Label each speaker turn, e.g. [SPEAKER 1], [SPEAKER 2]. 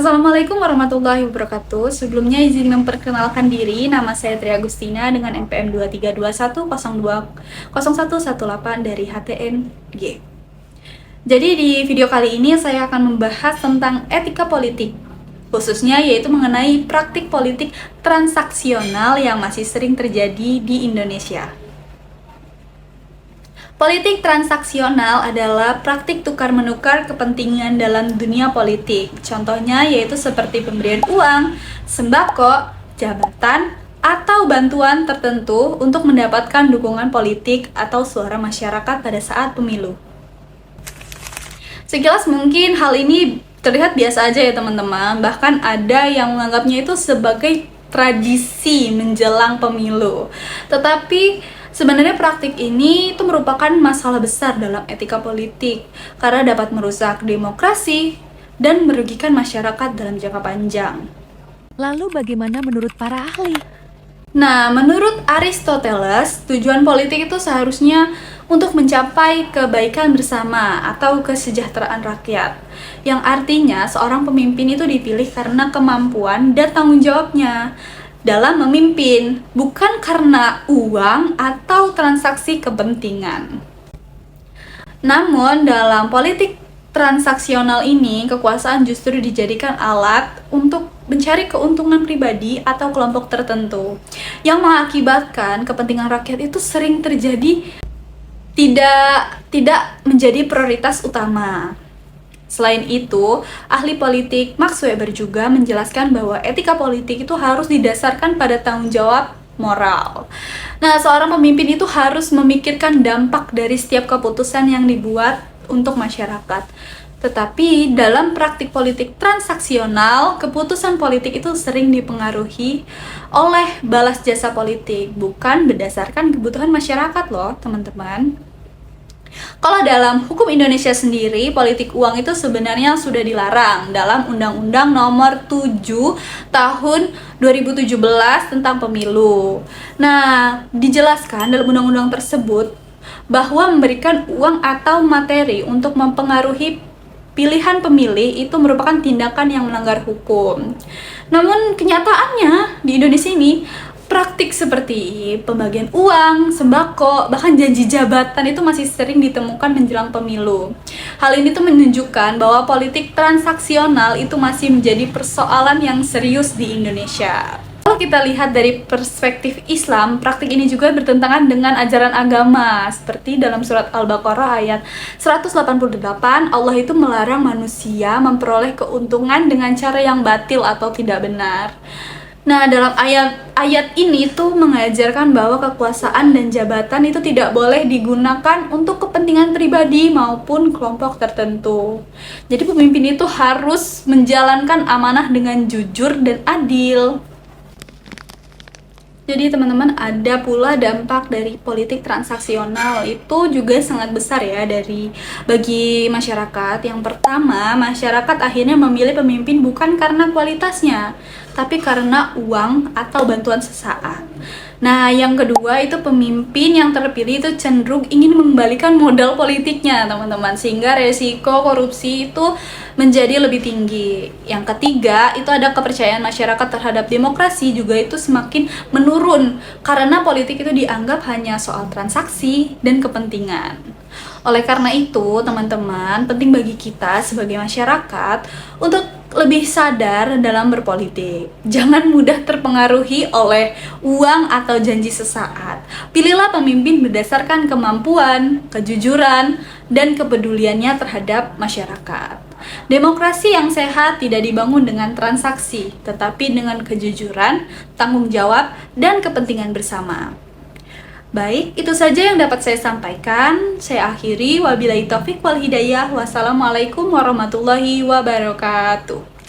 [SPEAKER 1] Assalamualaikum warahmatullahi wabarakatuh. Sebelumnya izin memperkenalkan diri, nama saya Tri Agustina dengan NPM 2321020118 dari HTNG. Jadi di video kali ini saya akan membahas tentang etika politik, khususnya yaitu mengenai praktik politik transaksional yang masih sering terjadi di Indonesia. Politik transaksional adalah praktik tukar-menukar kepentingan dalam dunia politik. Contohnya yaitu seperti pemberian uang, sembako, jabatan, atau bantuan tertentu untuk mendapatkan dukungan politik atau suara masyarakat pada saat pemilu. Sekilas mungkin hal ini terlihat biasa aja ya teman-teman, bahkan ada yang menganggapnya itu sebagai tradisi menjelang pemilu. Tetapi sebenarnya praktik ini itu merupakan masalah besar dalam etika politik karena dapat merusak demokrasi dan merugikan masyarakat dalam jangka panjang.
[SPEAKER 2] Lalu bagaimana menurut para ahli?
[SPEAKER 1] Nah, menurut Aristoteles, tujuan politik itu seharusnya untuk mencapai kebaikan bersama atau kesejahteraan rakyat. Yang artinya seorang pemimpin itu dipilih karena kemampuan dan tanggung jawabnya dalam memimpin, bukan karena uang atau transaksi kepentingan. Namun, dalam politik transaksional ini, kekuasaan justru dijadikan alat untuk mencari keuntungan pribadi atau kelompok tertentu, yang mengakibatkan kepentingan rakyat itu sering terjadi tidak menjadi prioritas utama. Selain itu, ahli politik Max Weber juga menjelaskan bahwa etika politik itu harus didasarkan pada tanggung jawab moral. Nah, seorang pemimpin itu harus memikirkan dampak dari setiap keputusan yang dibuat untuk masyarakat. Tetapi dalam praktik politik transaksional, keputusan politik itu sering dipengaruhi oleh balas jasa politik, bukan berdasarkan kebutuhan masyarakat loh, teman-teman. Kalau dalam hukum Indonesia sendiri, politik uang itu sebenarnya sudah dilarang dalam Undang-Undang Nomor 7 Tahun 2017 tentang Pemilu. Nah, dijelaskan dalam undang-undang tersebut bahwa memberikan uang atau materi untuk mempengaruhi pilihan pemilih itu merupakan tindakan yang melanggar hukum. Namun kenyataannya di Indonesia ini praktik seperti pembagian uang, sembako, bahkan janji jabatan itu masih sering ditemukan menjelang pemilu. Hal ini tuh menunjukkan bahwa politik transaksional itu masih menjadi persoalan yang serius di Indonesia. Kalau kita lihat dari perspektif Islam, praktik ini juga bertentangan dengan ajaran agama. Seperti dalam surat Al-Baqarah ayat 188, Allah itu melarang manusia memperoleh keuntungan dengan cara yang batil atau tidak benar. Nah, dalam ayat ini tuh mengajarkan bahwa kekuasaan dan jabatan itu tidak boleh digunakan untuk kepentingan pribadi maupun kelompok tertentu. Jadi pemimpin itu harus menjalankan amanah dengan jujur dan adil. Jadi teman-teman, ada pula dampak dari politik transaksional itu juga sangat besar ya bagi masyarakat. Yang pertama, masyarakat akhirnya memilih pemimpin bukan karena kualitasnya, tapi karena uang atau bantuan sesaat. Nah, yang kedua itu pemimpin yang terpilih itu cenderung ingin mengembalikan modal politiknya, teman-teman, sehingga resiko korupsi itu menjadi lebih tinggi. Yang ketiga, itu ada kepercayaan masyarakat terhadap demokrasi juga itu semakin menurun karena politik itu dianggap hanya soal transaksi dan kepentingan. Oleh karena itu, teman-teman, penting bagi kita sebagai masyarakat untuk lebih sadar dalam berpolitik. Jangan mudah terpengaruhi oleh uang atau janji sesaat. Pilihlah pemimpin berdasarkan kemampuan, kejujuran, dan kepeduliannya terhadap masyarakat. Demokrasi yang sehat tidak dibangun dengan transaksi, tetapi dengan kejujuran, tanggung jawab, dan kepentingan bersama. Baik, itu saja yang dapat saya sampaikan. Saya akhiri, wabillahi taufik wal hidayah. Wassalamualaikum warahmatullahi wabarakatuh.